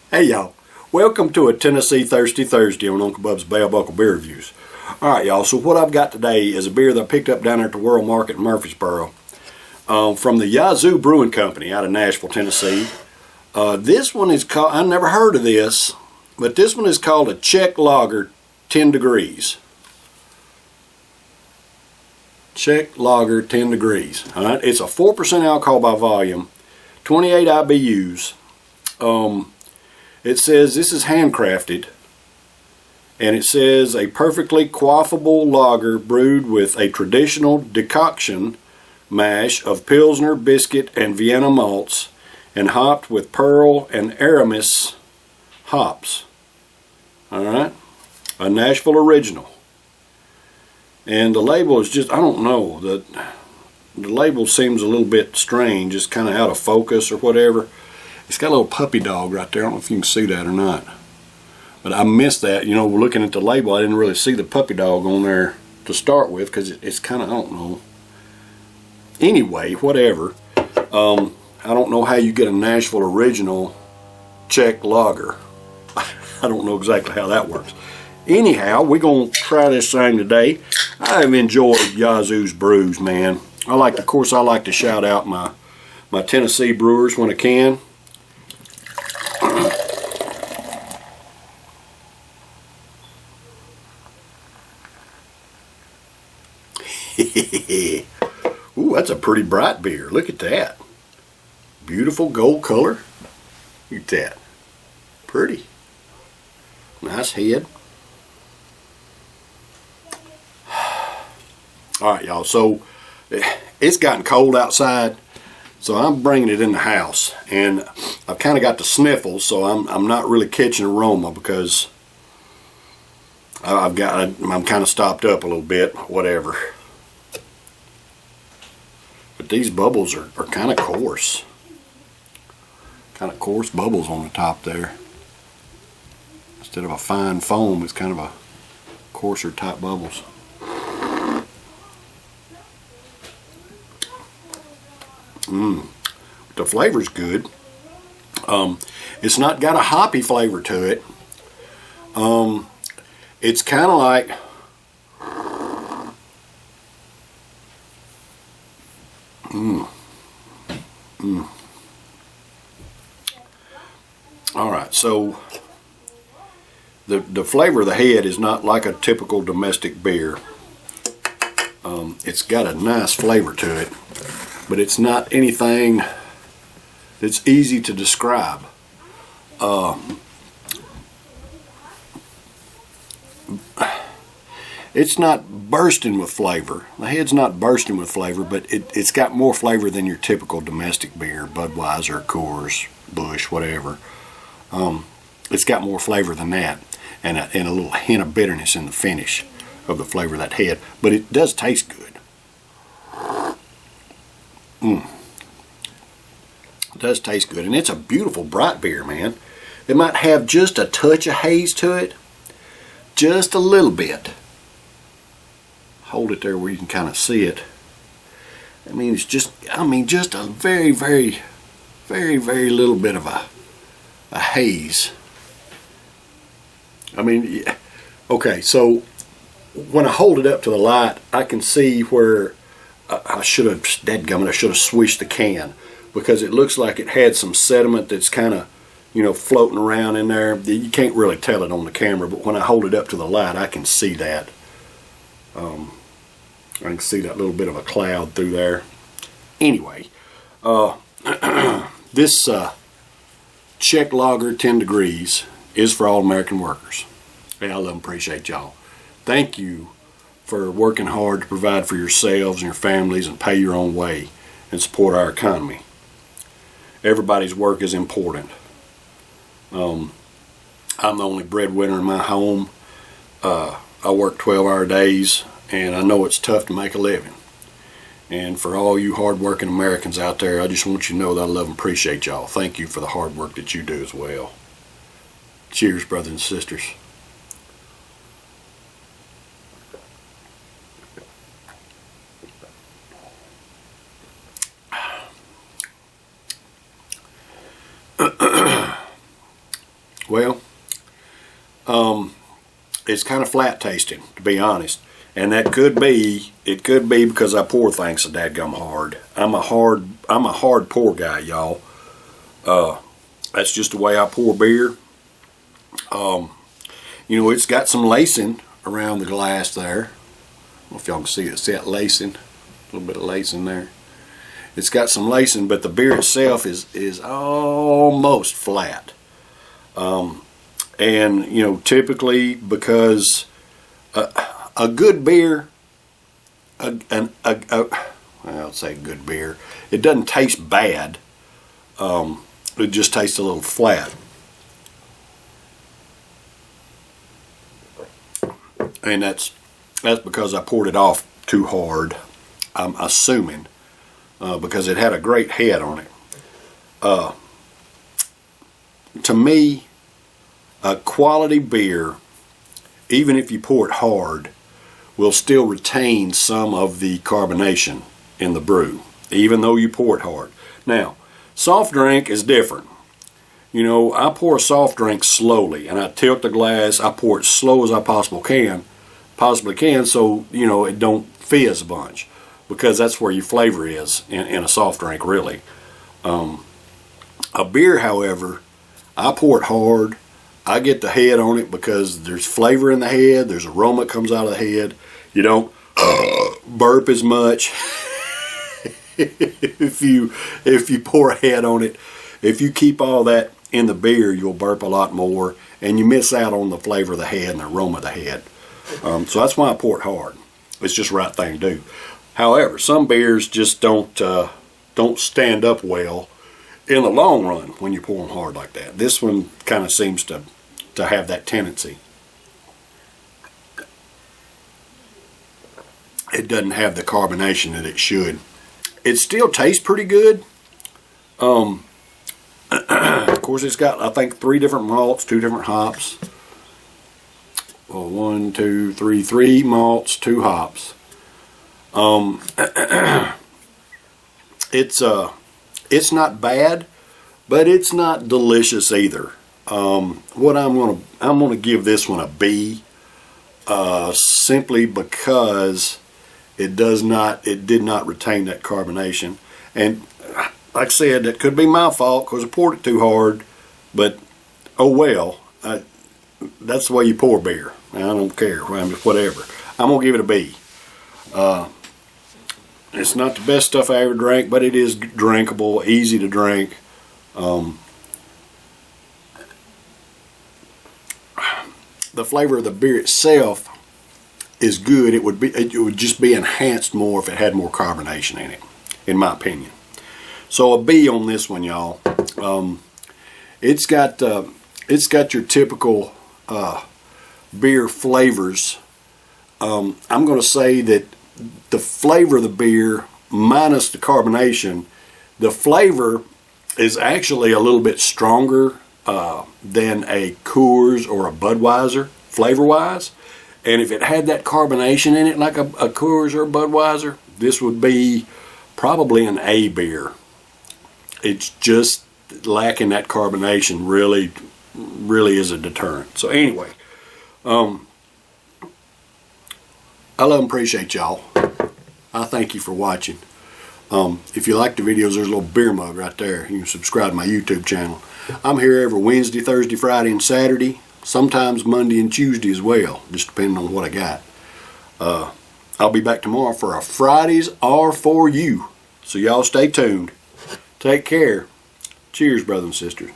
Hey y'all, welcome to a Tennessee Thirsty Thursday on Uncle Bub's Bell Buckle Beer Reviews. Alright y'all, so what I've got today is a beer that I picked up down there at the World Market in Murfreesboro from the Yazoo Brewing Company out of Nashville, Tennessee. This one is called, I never heard of this, but this one is called a Czech Lager 10 degrees. Czech Lager 10 degrees. Alright, it's a 4% alcohol by volume, 28 IBUs. It says this is handcrafted, and it says a perfectly quaffable lager brewed with a traditional decoction mash of Pilsner, biscuit, and Vienna malts, and hopped with Pearl and Aramis hops. Alright, a Nashville original. And the label is just, I don't know, the label seems a little bit strange, just kind of out of focus or whatever. It's got a little puppy dog right there. I don't know if you can see that or not. But I missed that. You know, looking at the label, I didn't really see the puppy dog on there to start with because it's kind of, I don't know. Anyway, whatever. I don't know how you get a Nashville original Czech lager. I don't know exactly how that works. Anyhow, we're going to try this thing today. I've enjoyed Yazoo's brews, man. Of course, I like to shout out my Tennessee brewers when I can. Ooh, that's a pretty bright beer. Look at that. Beautiful gold color. Look at that. Pretty. Nice head. Alright, y'all. So, it's gotten cold outside, so I'm bringing it in the house. And I've kind of got the sniffles, so I'm not really catching aroma because I'm kind of stopped up a little bit, whatever. But these bubbles are kind of coarse. Kind of coarse bubbles on the top there. Instead of a fine foam, it's kind of a coarser type bubbles. The flavor's good. It's not got a hoppy flavor to it. It's kind of like Alright, so the flavor of the head is not like a typical domestic beer. It's got a nice flavor to it, but it's not anything that's easy to describe. It's not bursting with flavor. The head's not bursting with flavor, but it's got more flavor than your typical domestic beer, Budweiser, Coors, Busch, whatever. It's got more flavor than that, and a little hint of bitterness in the finish of the flavor of that head. But it does taste good. It does taste good, and it's a beautiful bright beer, man. It might have just a touch of haze to it, just a little bit. Hold it there where you can kind of see it. It's just a very, very, very, very little bit of a haze. Okay, so when I hold it up to the light, I can see where I should have swished the can, because it looks like it had some sediment that's kind of, floating around in there. You can't really tell it on the camera, but when I hold it up to the light, I can see that. I can see that little bit of a cloud through there. Anyway, this Czech Lager 10 degrees is for all American workers. Hey, I love and appreciate y'all. Thank you for working hard to provide for yourselves and your families and pay your own way and support our economy. Everybody's work is important. I'm the only breadwinner in my home. I work 12-hour days, and I know it's tough to make a living. And for all you hard-working Americans out there, I just want you to know that I love and appreciate y'all. Thank you for the hard work that you do as well. Cheers, brothers and sisters. Well, it's kind of flat tasting, to be honest. And that could be, it could be because I pour things so dadgum hard. I'm a hard pour guy, y'all. That's just the way I pour beer. You know, it's got some lacing around the glass there. I don't know if y'all can see it. See that lacing? A little bit of lacing there. It's got some lacing, but the beer itself is almost flat. And you know, typically because a good beer, I'll say good beer, it doesn't taste bad. It just tastes a little flat. And that's because I poured it off too hard, I'm assuming, because it had a great head on it. To me, a quality beer, even if you pour it hard, will still retain some of the carbonation in the brew, even though you pour it hard. Now, soft drink is different. You know, I pour a soft drink slowly, and I tilt the glass. I pour it slow as I possibly can, so you know it don't fizz a bunch, because that's where your flavor is in a soft drink, really. A beer, however, I pour it hard. I get the head on it because there's flavor in the head. There's aroma that comes out of the head. You don't burp as much if you pour a head on it. If you keep all that in the beer, you'll burp a lot more, and you miss out on the flavor of the head and the aroma of the head. So that's why I pour it hard. It's just the right thing to do. However, some beers just don't stand up well in the long run when you pour them hard like that. This one kind of seems to have that tendency. It doesn't have the carbonation that it should. It still tastes pretty good. Of course, it's got, I think, 3 different malts, 2 different hops. Well, 1, 2, 3, 3 malts, 2 hops. It's not bad, but it's not delicious either. What I'm gonna give this one a B, simply because it did not retain that carbonation. And like I said, that could be my fault because I poured it too hard, but oh well. That's the way you pour beer. I don't care, whatever. I'm gonna give it a B. It's not the best stuff I ever drank, but it is drinkable, easy to drink. The flavor of the beer itself is good. It would just be enhanced more if it had more carbonation in it, in my opinion. So a B on this one, y'all. It's got your typical beer flavors. I'm going to say that the flavor of the beer minus the carbonation, the flavor is actually a little bit stronger than a Coors or a Budweiser flavor-wise. And if it had that carbonation in it like a Coors or a Budweiser, this would be probably an A beer. It's just lacking that carbonation really is a deterrent. So anyway, I love and appreciate y'all. I thank you for watching. If you like the videos, there's a little beer mug right there. You can subscribe to my YouTube channel. I'm here every Wednesday, Thursday, Friday, and Saturday. Sometimes Monday and Tuesday as well, just depending on what I got. I'll be back tomorrow for a Fridays Are For You. So y'all stay tuned. Take care. Cheers, brothers and sisters.